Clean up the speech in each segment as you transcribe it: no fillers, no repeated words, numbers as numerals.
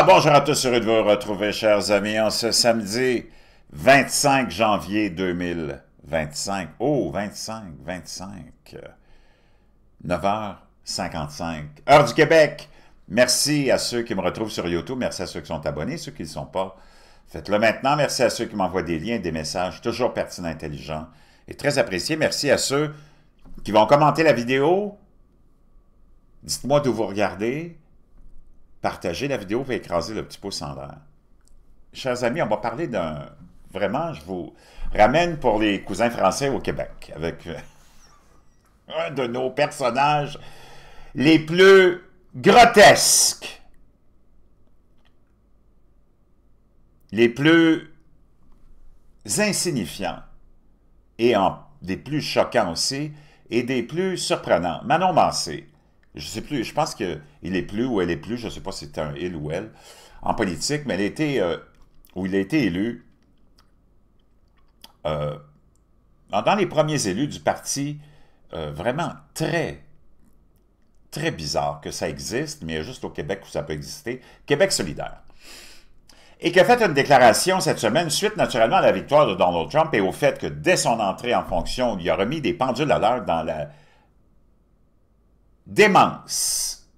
Ah, bonjour à tous, heureux de vous retrouver, chers amis, en ce samedi 25 janvier 2025. Oh, 25, 9h55, heure du Québec. Merci à ceux qui me retrouvent sur YouTube, merci à ceux qui sont abonnés, ceux qui ne le sont pas, faites-le maintenant. Merci à ceux qui m'envoient des liens, des messages, toujours pertinents, intelligents et très appréciés. Merci à ceux qui vont commenter la vidéo. Dites-moi d'où vous regardez. Partagez la vidéo et écraser le petit pouce en l'air. Chers amis, on va parler d'un... Vraiment, je vous ramène pour les cousins français au Québec, avec un de nos personnages les plus grotesques, les plus insignifiants, et des plus choquants aussi, et des plus surprenants. Manon Mancé. Je sais plus, je pense qu'il est plus ou elle est plus, je ne sais pas si c'est un il ou elle, en politique, mais elle a été, où il a été élu euh, dans les premiers élus du parti vraiment très, très bizarre que ça existe, mais il y a juste au Québec où ça peut exister, Québec solidaire. Et qui a fait une déclaration cette semaine, suite naturellement à la victoire de Donald Trump et au fait que dès son entrée en fonction, il a remis des pendules à l'heure dans la démence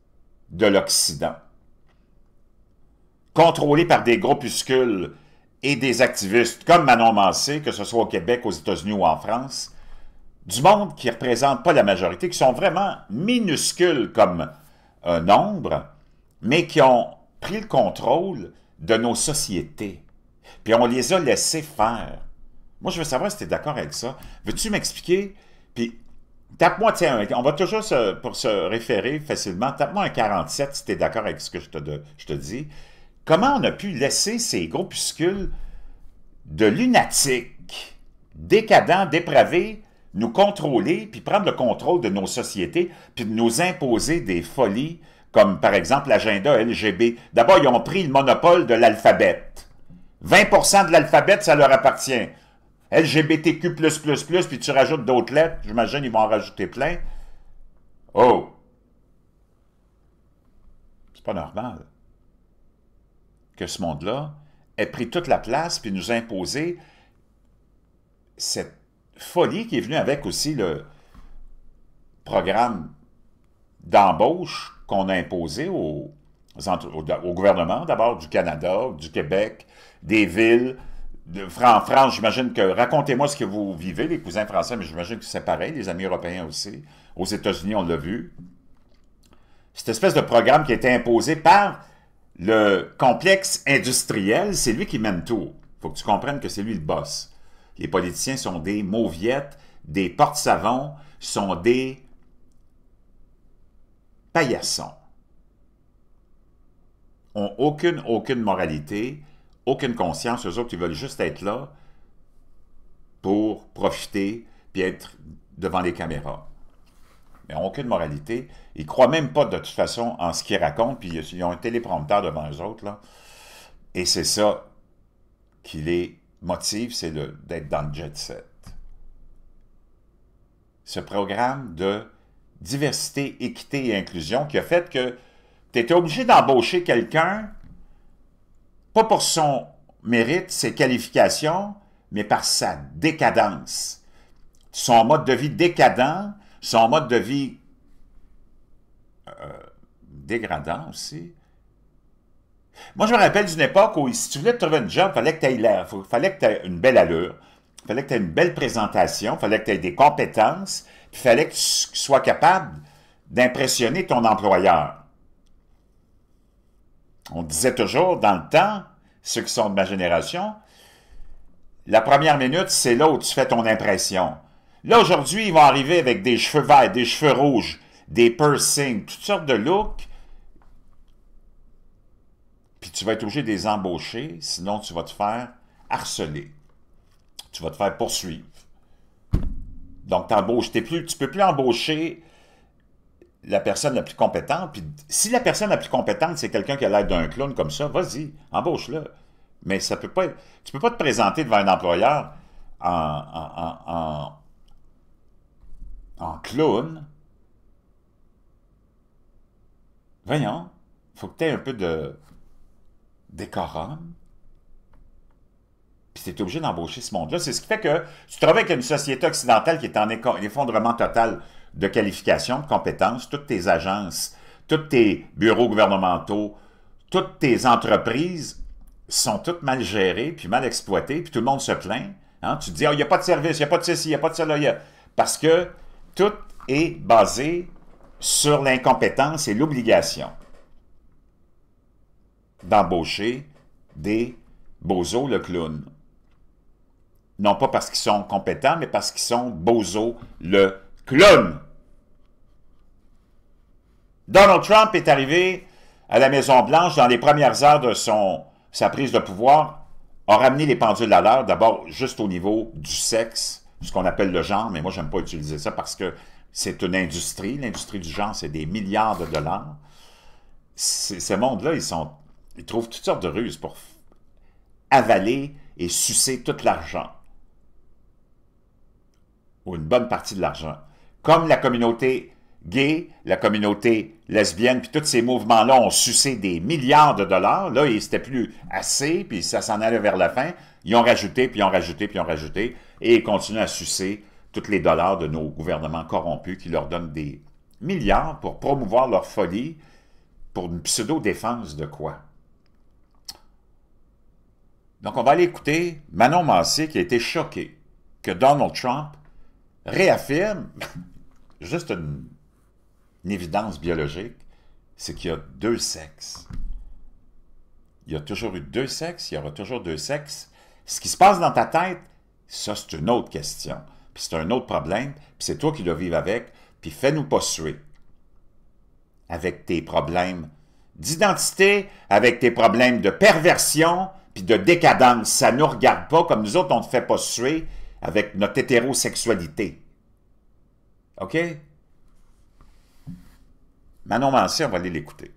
de l'Occident, contrôlé par des groupuscules et des activistes comme Manon Mancé, que ce soit au Québec, aux États-Unis ou en France, du monde qui ne représente pas la majorité, qui sont vraiment minuscules comme un nombre, mais qui ont pris le contrôle de nos sociétés. Puis on les a laissés faire. Moi, je veux savoir si tu es d'accord avec ça. Veux-tu m'expliquer? Puis tape-moi, tiens, on va toujours, pour se référer facilement, tape-moi un 47 si tu es d'accord avec ce que je te dis. Comment on a pu laisser ces groupuscules de lunatiques, décadents, dépravés, nous contrôler, puis prendre le contrôle de nos sociétés, puis de nous imposer des folies, comme par exemple l'agenda LGB. D'abord, ils ont pris le monopole de l'alphabet. 20% de l'alphabet, ça leur appartient. LGBTQ++, puis tu rajoutes d'autres lettres, j'imagine ils vont en rajouter plein. Oh! C'est pas normal que ce monde-là ait pris toute la place puis nous imposer cette folie qui est venue avec aussi le programme d'embauche qu'on a imposé au gouvernement, d'abord du Canada, du Québec, des villes. En France, j'imagine que... Racontez-moi ce que vous vivez, les cousins français, mais j'imagine que c'est pareil, les amis européens aussi. Aux États-Unis, on l'a vu. Cette espèce de programme qui a été imposé par le complexe industriel, c'est lui qui mène tout. Il faut que tu comprennes que c'est lui le boss. Les politiciens sont des mauviettes, des porte-savons, sont des paillassons. Ont aucune moralité, aucune conscience. Eux autres, ils veulent juste être là pour profiter puis être devant les caméras. Mais ils n'ont aucune moralité. Ils ne croient même pas de toute façon en ce qu'ils racontent, puis ils ont un téléprompteur devant eux autres, là. Et c'est ça qui les motive, c'est d'être dans le jet set. Ce programme de diversité, équité et inclusion qui a fait que tu étais obligé d'embaucher quelqu'un, pas pour son mérite, ses qualifications, mais par sa décadence. Son mode de vie décadent, son mode de vie dégradant aussi. Moi, je me rappelle d'une époque où, si tu voulais te trouver un job, il fallait que tu aies l'air, fallait que tu aies une belle allure, il fallait que tu aies une belle présentation, il fallait que tu aies des compétences, puis il fallait que tu sois capable d'impressionner ton employeur. On disait toujours, dans le temps, ceux qui sont de ma génération, la première minute, c'est là où tu fais ton impression. Là, aujourd'hui, ils vont arriver avec des cheveux verts, des cheveux rouges, des piercings, toutes sortes de looks. Puis tu vas être obligé de les embaucher, sinon tu vas te faire harceler. Tu vas te faire poursuivre. Donc, tu ne peux plus embaucher la personne la plus compétente. Puis si la personne la plus compétente, c'est quelqu'un qui a l'air d'un clown comme ça, vas-y, embauche-le. Mais ça peut pas être, tu ne peux pas te présenter devant un employeur en clown. Voyons, il faut que tu aies un peu de décorum, puis tu es obligé d'embaucher ce monde-là. C'est ce qui fait que tu travailles avec une société occidentale qui est en effondrement total de qualification, de compétences, toutes tes agences, tous tes bureaux gouvernementaux, toutes tes entreprises sont toutes mal gérées, puis mal exploitées, puis tout le monde se plaint. Hein? Tu te dis, il n'y a pas de service, il n'y a pas de ceci, il n'y a pas de cela. Parce que tout est basé sur l'incompétence et l'obligation d'embaucher des bozos le clown. Non pas parce qu'ils sont compétents, mais parce qu'ils sont bozos le clown. Donald Trump est arrivé à la Maison-Blanche dans les premières heures de sa prise de pouvoir, a ramené les pendules à l'heure, d'abord juste au niveau du sexe, ce qu'on appelle le genre, mais moi j'aime pas utiliser ça parce que c'est une industrie. L'industrie du genre, c'est des milliards de dollars. Ce monde-là, ils trouvent toutes sortes de ruses pour avaler et sucer tout l'argent. Ou une bonne partie de l'argent. Comme la communauté gay, la communauté lesbienne, puis tous ces mouvements-là ont sucé des milliards de dollars. Là, c'était plus assez, puis ça s'en allait vers la fin. Ils ont rajouté, puis ils ont rajouté, puis ils ont rajouté, et ils continuent à sucer tous les dollars de nos gouvernements corrompus qui leur donnent des milliards pour promouvoir leur folie pour une pseudo-défense de quoi? Donc, on va aller écouter Manon Massé qui a été choquée que Donald Trump réaffirme, juste une évidence biologique, c'est qu'il y a deux sexes. Il y a toujours eu deux sexes, il y aura toujours deux sexes. Ce qui se passe dans ta tête, ça, c'est une autre question. Puis c'est un autre problème, puis c'est toi qui dois vivre avec, puis fais-nous pas suer avec tes problèmes d'identité, avec tes problèmes de perversion, puis de décadence. Ça ne nous regarde pas, comme nous autres, on ne te fait pas suer avec notre hétérosexualité. OK? Manon Massé, on va aller l'écouter.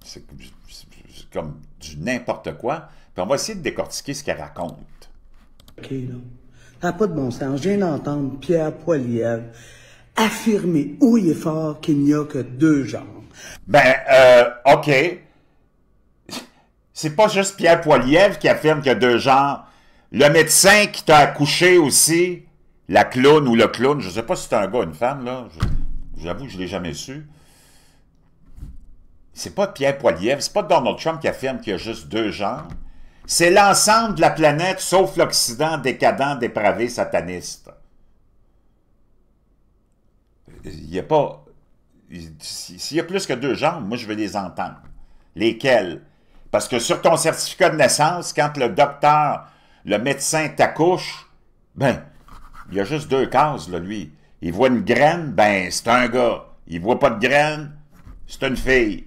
C'est comme du n'importe quoi. Puis on va essayer de décortiquer ce qu'elle raconte. OK, là. Ça n'a pas de bon sens. Je viens d'entendre Pierre Poilievre affirmer haut et fort qu'il n'y a que deux genres. Ben, OK. C'est pas juste Pierre Poilievre qui affirme qu'il y a deux genres. Le médecin qui t'a accouché aussi, la clown ou le clown, je sais pas si c'est un gars ou une femme, là. J'avoue que je l'ai jamais su. C'est pas Pierre Poilievre, c'est pas Donald Trump qui affirme qu'il y a juste deux genres. C'est l'ensemble de la planète, sauf l'Occident décadent, dépravé, sataniste. Il n'y a pas... S'il y a plus que deux genres, moi je veux les entendre. Lesquels? Parce que sur ton certificat de naissance, quand le docteur, le médecin t'accouche, ben, il y a juste deux cases, là, lui. Il voit une graine, ben, c'est un gars. Il voit pas de graine, c'est une fille.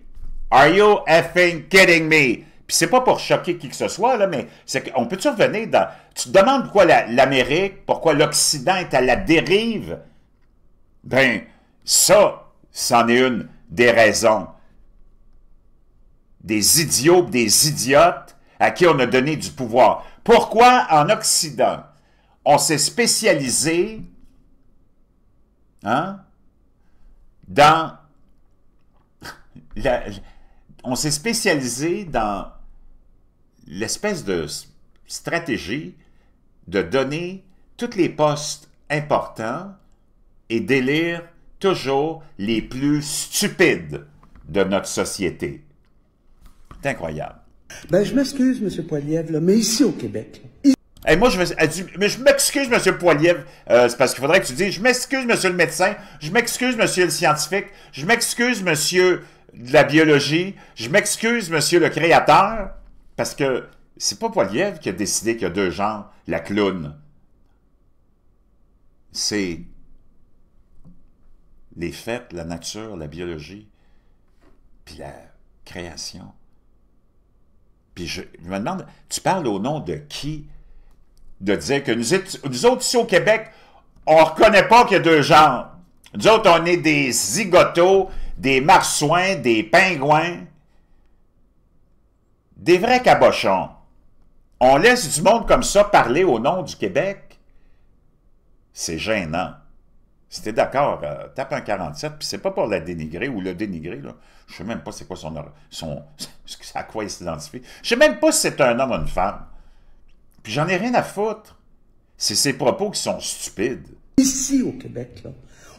Are you effing kidding me? Puis c'est pas pour choquer qui que ce soit, là, mais c'est qu'on peut-tu revenir dans... Tu te demandes pourquoi l'Amérique, pourquoi l'Occident est à la dérive? Ben, ça, c'en est une des raisons. Des idiots, des idiotes à qui on a donné du pouvoir. Pourquoi en Occident, on s'est spécialisé dans... on s'est spécialisé dans l'espèce de stratégie de donner tous les postes importants et d'élire toujours les plus stupides de notre société. C'est incroyable. Ben, je m'excuse, M. Poilievre, là, mais ici au Québec... Là, hey, moi, je m'excuse, M. Poilievre, c'est parce qu'il faudrait que tu dises, je m'excuse, M. le médecin, je m'excuse, M. le scientifique, je m'excuse, M. de la biologie, je m'excuse, M. le créateur, parce que c'est pas Poilievre qui a décidé qu'il y a deux genres, la clown. C'est les faits, la nature, la biologie, puis la création. Puis je me demande, tu parles au nom de qui? De dire que nous autres, ici au Québec, on ne reconnaît pas qu'il y a deux genres. Nous autres, on est des zigotos, des marsouins, des pingouins, des vrais cabochons. On laisse du monde comme ça parler au nom du Québec. C'est gênant. Si t'es d'accord, tape un 47, puis c'est pas pour la dénigrer ou le dénigrer, là. Je sais même pas c'est quoi à quoi il s'identifie. Je sais même pas si c'est un homme ou une femme. Puis j'en ai rien à foutre. C'est ses propos qui sont stupides. Ici, au Québec, là,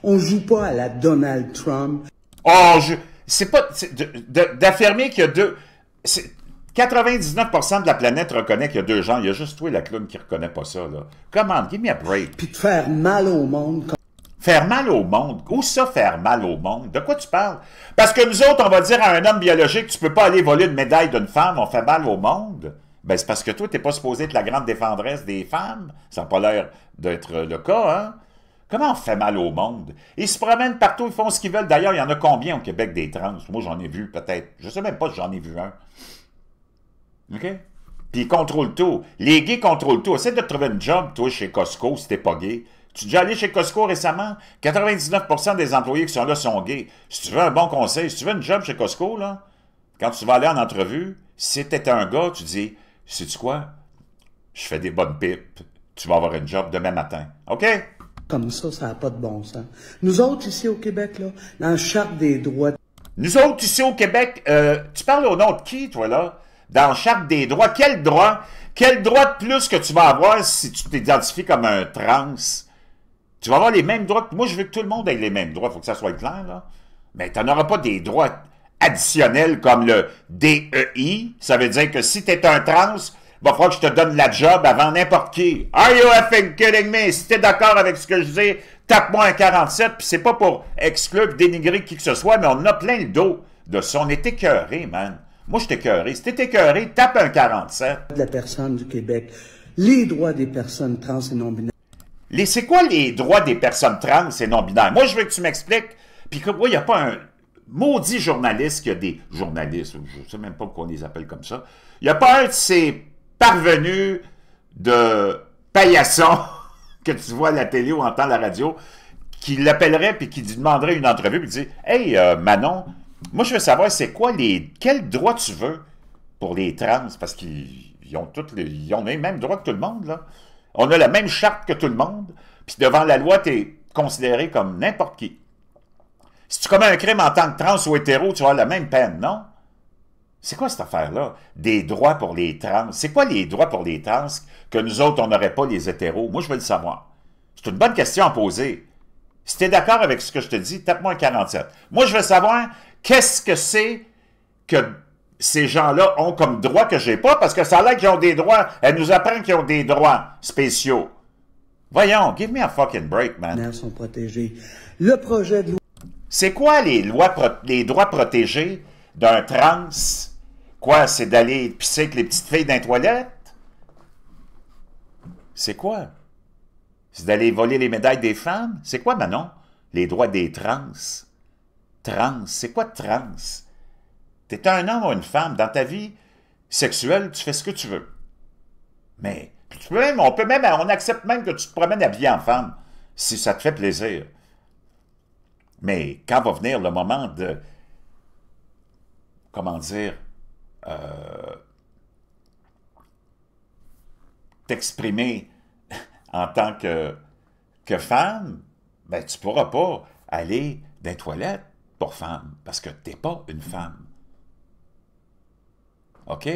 on joue pas à la Donald Trump. Oh, c'est pas... D'affirmer qu'il y a deux... 99% de la planète reconnaît qu'il y a deux genres. Il y a juste toi, la clown, qui reconnaît pas ça, là. Come on, give me a break. Puis de faire mal au monde. Faire mal au monde? Où ça, faire mal au monde? De quoi tu parles? Parce que nous autres, on va dire à un homme biologique, tu peux pas aller voler une médaille d'une femme, on fait mal au monde. Ben, c'est parce que toi, t'es pas supposé être la grande défendresse des femmes. Ça n'a pas l'air d'être le cas, hein? Comment on fait mal au monde? Ils se promènent partout, ils font ce qu'ils veulent. D'ailleurs, il y en a combien au Québec des trans? Moi, j'en ai vu peut-être. Je sais même pas si j'en ai vu un. OK? Puis ils contrôlent tout. Les gays contrôlent tout. Essaie de trouver une job, toi, chez Costco, si t'es pas gay. Tu es déjà allé chez Costco récemment? 99% des employés qui sont là sont gays. Si tu veux un bon conseil, si tu veux une job chez Costco, là, quand tu vas aller en entrevue, si t'es un gars, tu dis, sais-tu quoi? Je fais des bonnes pipes. Tu vas avoir une job demain matin. OK? Comme ça n'a pas de bon sens. Nous autres, ici au Québec, là, dans la Charte des droits... Nous autres, ici au Québec, tu parles au nom de qui, toi, là? Dans la Charte des droits, quel droit? Quel droit de plus que tu vas avoir si tu t'identifies comme un trans? Tu vas avoir les mêmes droits que... Moi, je veux que tout le monde ait les mêmes droits, il faut que ça soit clair, là. Mais tu n'auras pas des droits additionnels comme le DEI. Ça veut dire que si tu es un trans, il va falloir que je te donne la job avant n'importe qui. Are you effing kidding me? Si tu es d'accord avec ce que je dis, tape-moi un 47, puis c'est pas pour exclure, dénigrer qui que ce soit, mais on a plein le dos de ça. On est écœuré, man. Moi, je suis écœuré. Si t'es écœuré, tape un 47. De la personne du Québec, les droits des personnes trans et non-binaires. C'est quoi les droits des personnes trans et non-binaires? Moi, je veux que tu m'expliques. Puis que moi, il n'y a pas un maudit journaliste qui a des journalistes, je ne sais même pas pourquoi on les appelle comme ça. Il n'y a pas un de ces parvenus de paillasson que tu vois à la télé ou entends à la radio qui l'appellerait puis qui lui demanderait une entrevue puis dit « Hey, Manon, moi, je veux savoir, c'est quoi quels droits tu veux pour les trans? » Parce qu'ils ils ont les mêmes droits que tout le monde, là. On a la même charte que tout le monde, puis devant la loi, tu es considéré comme n'importe qui. Si tu commets un crime en tant que trans ou hétéro, tu vas avoir la même peine, non? C'est quoi cette affaire-là? Des droits pour les trans. C'est quoi les droits pour les trans que nous autres, on n'aurait pas les hétéros? Moi, je veux le savoir. C'est une bonne question à poser. Si tu es d'accord avec ce que je te dis, tape-moi un 47. Moi, je veux savoir qu'est-ce que c'est que ces gens-là ont comme droit que j'ai pas, parce que ça a l'air qu'ils ont des droits. Elle nous apprend qu'ils ont des droits spéciaux. Voyons, give me a fucking break, man. Sont protégés. Le projet de loi... C'est quoi les droits protégés d'un trans? Quoi, c'est d'aller pisser avec les petites filles dans les toilettes? C'est quoi? C'est d'aller voler les médailles des femmes? C'est quoi, Manon? Les droits des trans? Trans, c'est quoi trans? T'es un homme ou une femme. Dans ta vie sexuelle, tu fais ce que tu veux. Mais on accepte même que tu te promènes habillé en femme, si ça te fait plaisir. Mais quand va venir le moment de, comment dire, t'exprimer en tant que femme, ben tu pourras pas aller dans les toilettes pour femme, parce que t'es pas une femme. OK?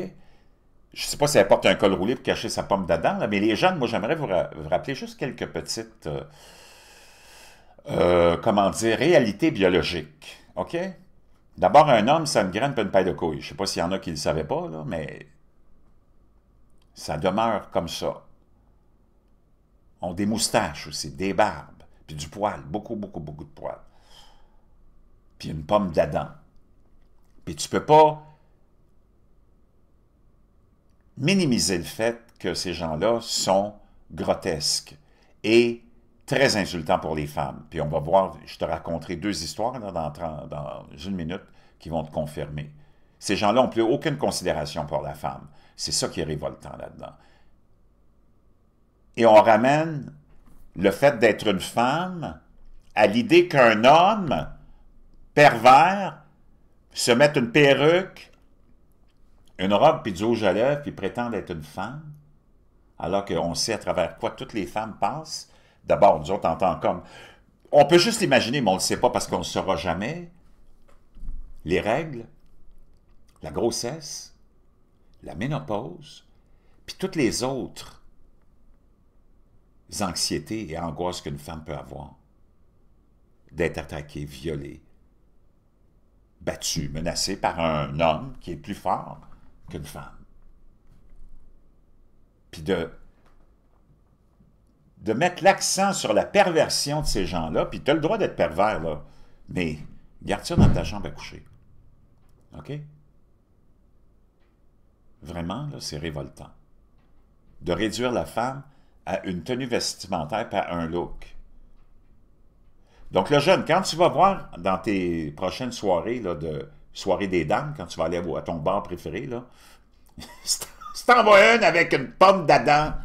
Je ne sais pas si elle porte un col roulé pour cacher sa pomme d'Adam, mais les jeunes, moi, j'aimerais vous rappeler juste quelques petites, comment dire, réalités biologiques. OK? D'abord, un homme, c'est une graine et une paille de couilles. Je ne sais pas s'il y en a qui ne le savaient pas, là, mais ça demeure comme ça. On a des moustaches aussi, des barbes, puis du poil, beaucoup, beaucoup, beaucoup de poil. Puis une pomme d'Adam. Puis tu peux pas minimiser le fait que ces gens-là sont grotesques et très insultants pour les femmes. Puis on va voir, je te raconterai deux histoires là, dans une minute qui vont te confirmer. Ces gens-là n'ont plus aucune considération pour la femme. C'est ça qui est révoltant là-dedans. Et on ramène le fait d'être une femme à l'idée qu'un homme pervers se mette une perruque, une robe puis du rouge à lèvres, puis prétendre être une femme, alors qu'on sait à travers quoi toutes les femmes passent. D'abord, nous autres, en tant qu'hommes, On peut juste l'imaginer, mais on ne le sait pas parce qu'on ne le saura jamais. Les règles, la grossesse, la ménopause, puis toutes les autres anxiétés et angoisses qu'une femme peut avoir. D'être attaquée, violée, battue, menacée par un homme qui est plus fort qu'une femme. Puis de mettre l'accent sur la perversion de ces gens-là, puis tu as le droit d'être pervers, là, mais garde ça dans ta chambre à coucher. OK? Vraiment, là, c'est révoltant. De réduire la femme à une tenue vestimentaire par un look. Donc, le jeune, quand tu vas voir dans tes prochaines soirées, là, de soirée des dames, quand tu vas aller à ton bar préféré, là, si t'en vois une avec une pomme d'Adam,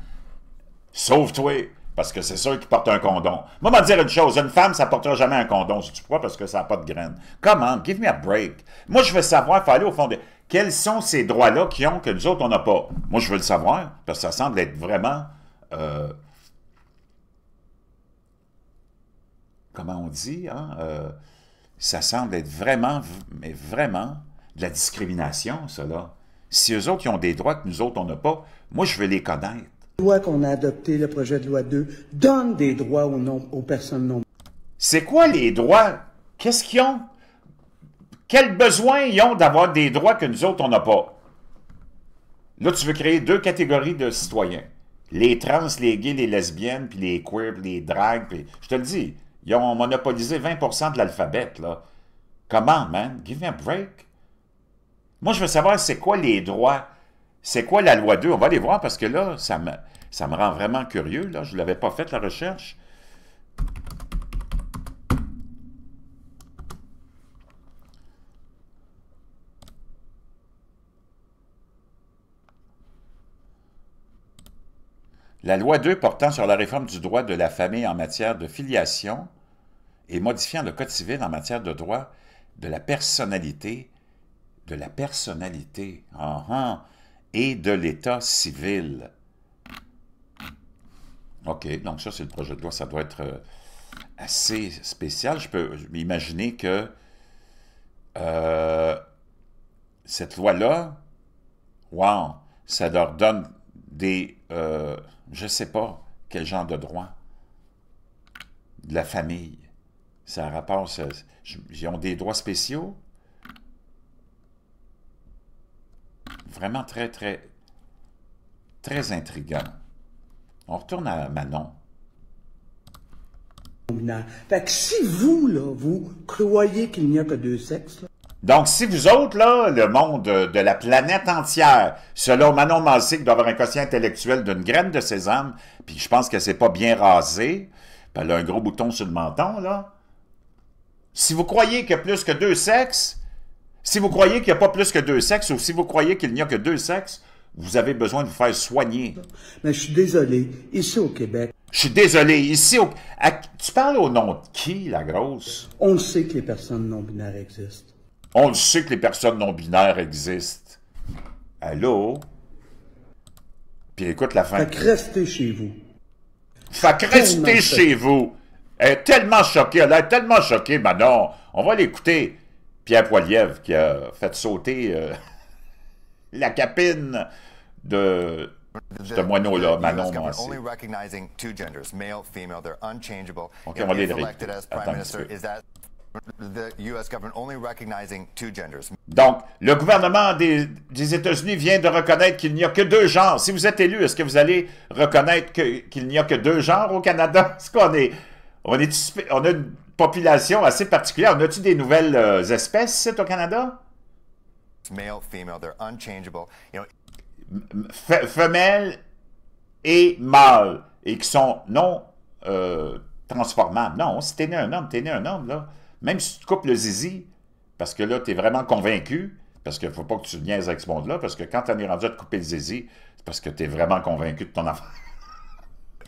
sauve-toi, parce que c'est sûr qu'il porte un condom. Moi, je vais te dire une chose, une femme, ça ne portera jamais un condom, si tu crois, parce que ça n'a pas de graines. Come on, give me a break. Moi, je veux savoir, il faut aller au fond de... Quels sont ces droits-là qui ont que nous autres, on n'a pas? Moi, je veux le savoir, parce que ça semble être vraiment... comment on dit, hein? Ça semble être vraiment, mais vraiment, de la discrimination, ça, là. Si eux autres, ils ont des droits que nous autres, on n'a pas, moi, je veux les connaître. La loi qu'on a adoptée, le projet de loi 2, donne des droits aux personnes non. C'est quoi les droits? Qu'est-ce qu'ils ont? Quels besoins ils ont d'avoir des droits que nous autres, on n'a pas? Là, tu veux créer deux catégories de citoyens. Les trans, les gays, les lesbiennes, puis les queers, puis les drags, puis... Je te le dis, ils ont monopolisé 20% de l'alphabet, là. Comment, man? Give me a break. Moi, je veux savoir c'est quoi les droits, c'est quoi la loi 2. On va aller voir parce que là, ça me rend vraiment curieux. Là. Je ne l'avais pas fait, la recherche. La loi 2 portant sur la réforme du droit de la famille en matière de filiation et modifiant le Code civil en matière de droit de la personnalité, et de l'état civil. OK, donc ça, c'est le projet de loi. Ça doit être assez spécial. Je peux imaginer que cette loi-là, wow, ça leur donne des... je ne sais pas quel genre de droit. De la famille. Ça rapporte... Ils ont des droits spéciaux. Vraiment très, très, très intriguant. On retourne à Manon. Fait que si vous, là, vous croyez qu'il n'y a que deux sexes, là, donc, si vous autres, là, le monde de la planète entière, selon Manon Massé, qui doit avoir un quotient intellectuel d'une graine de sésame, puis je pense que c'est pas bien rasé, puis elle a un gros bouton sur le menton, là. Si vous croyez qu'il y a plus que deux sexes, si vous croyez qu'il n'y a pas plus que deux sexes, ou si vous croyez qu'il n'y a que deux sexes, vous avez besoin de vous faire soigner. mais je suis désolé, ici au Québec, Je suis désolé, ici, tu parles au nom de qui, la grosse? on le sait que les personnes non-binaires existent. On le sait que les personnes non-binaires existent. Allô? Puis écoute la fin. Fait que restez chez vous. Fait que restez chez vous. Elle est tellement choquée, elle est tellement choquée, Manon. On va l'écouter. Pierre Poilievre qui a fait sauter la capine de ce moineau-là, Manon Massé. OK, on va les réécouter. Attends un petit peu. Donc, le gouvernement des États-Unis vient de reconnaître qu'il n'y a que deux genres. Si vous êtes élu, est-ce que vous allez reconnaître qu'il n'y a que deux genres au Canada? Est-ce qu'on est... On a une population assez particulière. On a-tu des nouvelles espèces ici au Canada? Femelles et mâles. Et qui sont non transformables. Non, si t'es né un homme, là. Même si tu te coupes le zizi, parce que là, tu es vraiment convaincu, parce qu'il ne faut pas que tu niaises avec ce monde-là, parce que quand tu en es rendu à te couper le zizi, c'est parce que tu es vraiment convaincu de ton affaire.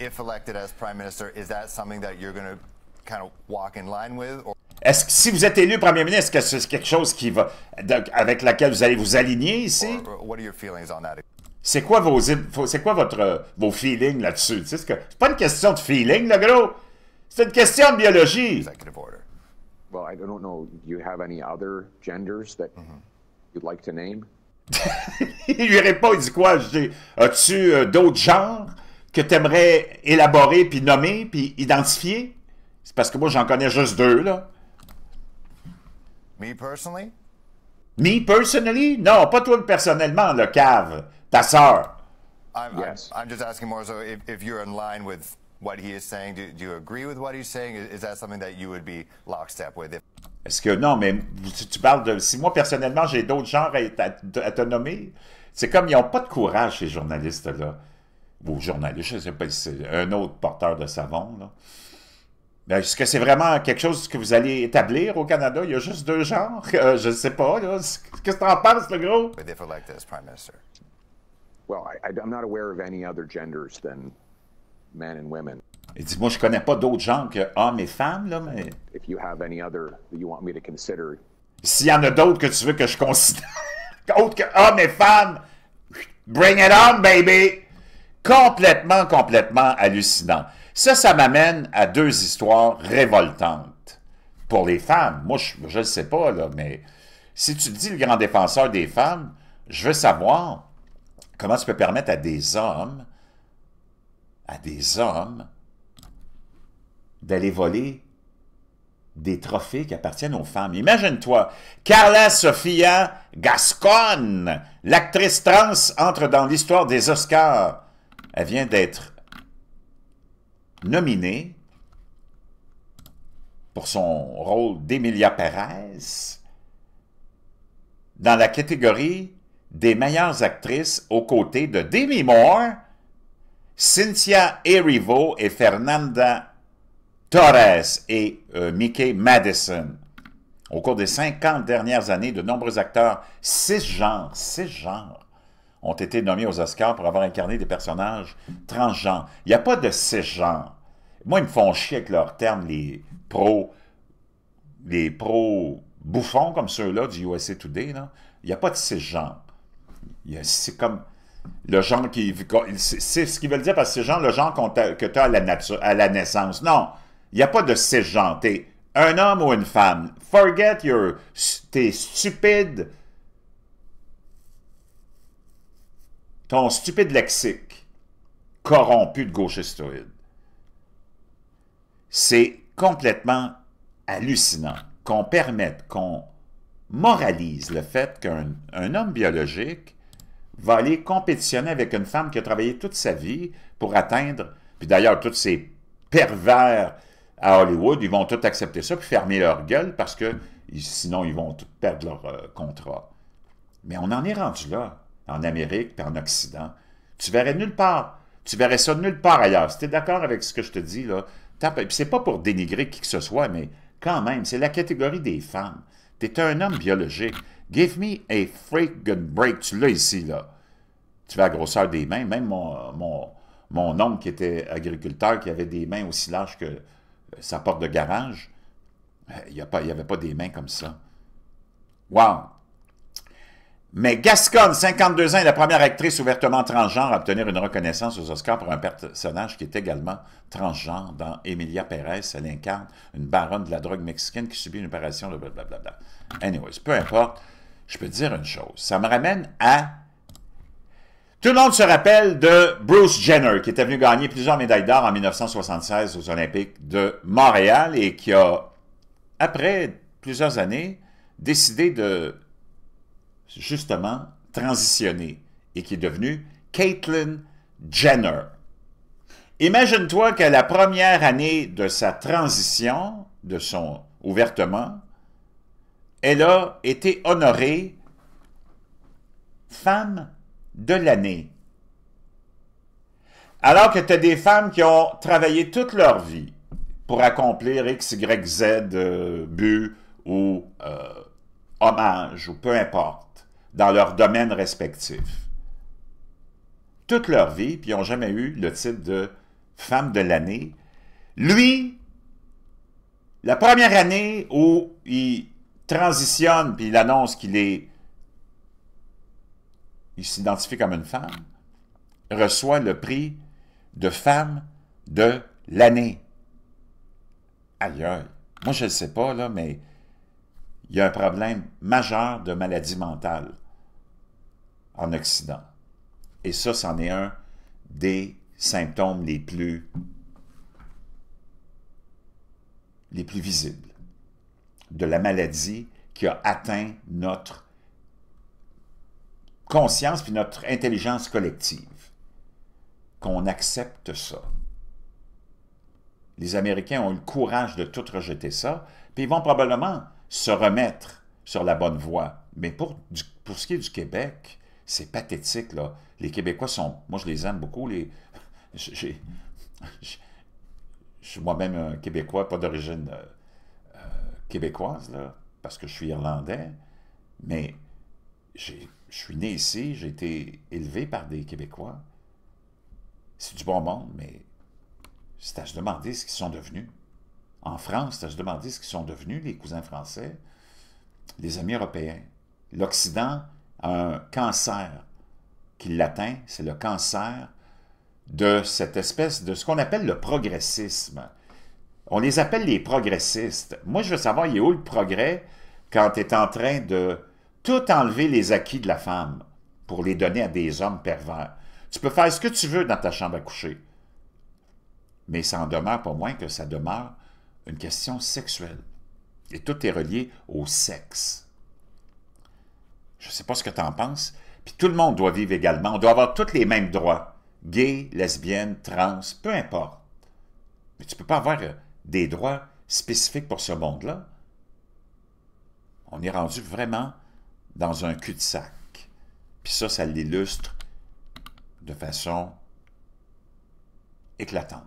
If elected as Prime Minister, is that something that you're going to kind of walk in line with? Est-ce que si vous êtes élu Premier ministre, est-ce que c'est quelque chose qui va, avec laquelle vous allez vous aligner ici? What are your feelings on that? C'est quoi vos feelings là-dessus? C'est pas une question de feeling, là, gros. C'est une question de biologie. Executive order. Well, I don't know. Do you have any other genders that you'd like to name? Il lui répond, il dit quoi? Je dis, as-tu d'autres genres que tu aimerais élaborer, puis nommer, puis identifier? C'est parce que moi, j'en connais juste deux, là. Me personally? Me, personally? Non, pas toi personnellement, le cave. Ta sœur. Yes. I'm just asking more so if you're in line with what he is saying. Do you agree with what he's saying? Is that something that you would be lockstep with? Est-ce que, non, mais tu parles de... Si moi, personnellement, j'ai d'autres genres à te nommer, c'est comme ils n'ont pas de courage, ces journalistes-là. Ou journalistes, je ne sais pas si c'est un autre porteur de savon, là. Ben, est-ce que c'est vraiment quelque chose que vous allez établir au Canada? Il y a juste deux genres? Je ne sais pas, là. Qu'est-ce que tu en penses, le gros? If elected as Prime Minister. Well, I'm not aware of any other genders than men and women. Il dit, moi, je connais pas d'autres genres que hommes et femmes, là, mais... If you have any other that you want me to consider. S'il y en a d'autres que tu veux que je considère, autres que hommes et femmes, bring it on, baby! Complètement, complètement hallucinant. Ça m'amène à deux histoires révoltantes. Pour les femmes, moi, je ne sais pas, là, mais si tu dis le grand défenseur des femmes, je veux savoir comment tu peux permettre à des hommes, d'aller voler des trophées qui appartiennent aux femmes. Imagine-toi, Carla Sofia Gascon, l'actrice trans, entre dans l'histoire des Oscars. Elle vient d'être nominée pour son rôle d'Emilia Perez dans la catégorie des meilleures actrices aux côtés de Demi Moore, Cynthia Erivo et Fernanda Torres et Mickey Madison. Au cours des 50 dernières années, de nombreux acteurs cisgenres, ont été nommés aux Oscars pour avoir incarné des personnages transgenres. Il n'y a pas de cisgenres. Moi, ils me font chier avec leurs termes, les pros bouffons comme ceux-là du USA Today. Là. Il n'y a pas de cisgenres. C'est comme le genre qui... C'est ce qu'ils veulent dire par cisgenre, le genre que tu as à la naissance. Non, il n'y a pas de cisgenre. Tu es un homme ou une femme. Forget t'es stupide. Ton stupide lexique corrompu de gauchistoïde. C'est complètement hallucinant qu'on permette, qu'on moralise le fait qu'un homme biologique va aller compétitionner avec une femme qui a travaillé toute sa vie pour atteindre, puis d'ailleurs, tous ces pervers à Hollywood, ils vont tous accepter ça puis fermer leur gueule parce que sinon, ils vont tous perdre leur contrat. Mais on en est rendu là, en Amérique et en Occident. Tu verrais nulle part. Tu verrais ça nulle part ailleurs. Si tu es d'accord avec ce que je te dis, là, c'est pas pour dénigrer qui que ce soit, mais quand même, c'est la catégorie des femmes. Tu es un homme biologique. Give me a freaking break. Tu l'as ici, là. Tu vas à la grosseur des mains. Même mon oncle qui était agriculteur, qui avait des mains aussi larges que sa porte de garage, il n'y avait pas des mains comme ça. Wow! Mais Gascon, 52 ans, est la première actrice ouvertement transgenre à obtenir une reconnaissance aux Oscars pour un personnage qui est également transgenre. Dans Emilia Perez, elle incarne une baronne de la drogue mexicaine qui subit une opération de blablabla. Anyways, peu importe, je peux te dire une chose. Ça me ramène à... Tout le monde se rappelle de Bruce Jenner, qui était venu gagner plusieurs médailles d'or en 1976 aux Olympiques de Montréal et qui a, après plusieurs années, décidé de justement transitionner et qui est devenue Caitlyn Jenner. Imagine-toi qu'à la première année de sa transition, de son ouvertement, elle a été honorée femme de l'année. Alors que tu as des femmes qui ont travaillé toute leur vie pour accomplir X, Y, Z, but ou hommage, ou peu importe, dans leur domaine respectif. Toute leur vie, puis ils n'ont jamais eu le titre de femme de l'année. Lui, la première année où il transitionne, puis il annonce il s'identifie comme une femme, reçoit le prix de femme de l'année. Aïe, aïe. Moi, je ne sais pas, là, mais il y a un problème majeur de maladie mentale en Occident. Et ça, c'en est un des symptômes les plus visibles de la maladie qui a atteint notre conscience puis notre intelligence collective. Qu'on accepte ça. Les Américains ont eu le courage de tout rejeter ça, puis ils vont probablement se remettre sur la bonne voie. Mais pour ce qui est du Québec, c'est pathétique, là. Les Québécois sont... Moi, je les aime beaucoup. Je suis moi-même un Québécois, pas d'origine québécoise, là, parce que je suis irlandais, mais je suis né ici, j'ai été élevé par des Québécois. C'est du bon monde, mais c'est à se demander ce qu'ils sont devenus. En France, c'est à se demander ce qu'ils sont devenus, les cousins français, les amis européens. L'Occident a un cancer qui l'atteint, c'est le cancer de cette espèce de ce qu'on appelle le progressisme. On les appelle les progressistes. Moi, je veux savoir, il est où le progrès quand tu es en train de tout enlever les acquis de la femme pour les donner à des hommes pervers. Tu peux faire ce que tu veux dans ta chambre à coucher, mais ça en demeure pas moins que ça demeure une question sexuelle. Et tout est relié au sexe. Je ne sais pas ce que tu en penses, puis tout le monde doit vivre également. On doit avoir tous les mêmes droits. Gay, lesbienne, trans, peu importe. Mais tu ne peux pas avoir des droits spécifiques pour ce monde-là. On est rendu vraiment dans un cul-de-sac. Puis ça l'illustre de façon éclatante.